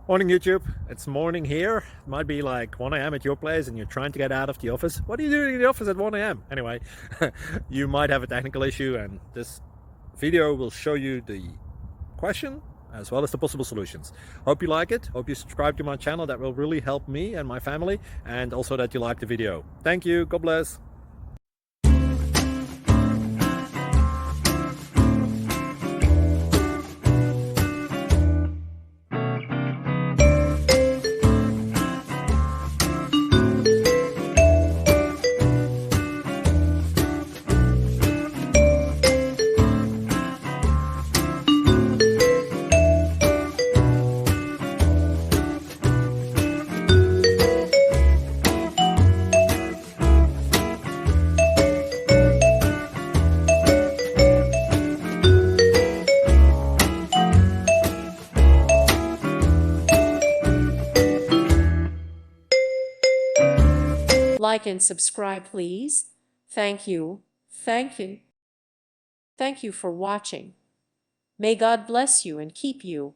Morning YouTube, it's morning here. It might be like 1 a.m. at your place and you're trying to get out of the office. What are you doing in the office at 1 a.m.? Anyway, you might have a technical issue and this video will show you the question as well as the possible solutions. Hope you like it, hope you subscribe to my channel. That will really help me and my family, and also that you like the video. Thank you, God bless. Like and subscribe, please. Thank you. Thank you. Thank you for watching. May God bless you and keep you.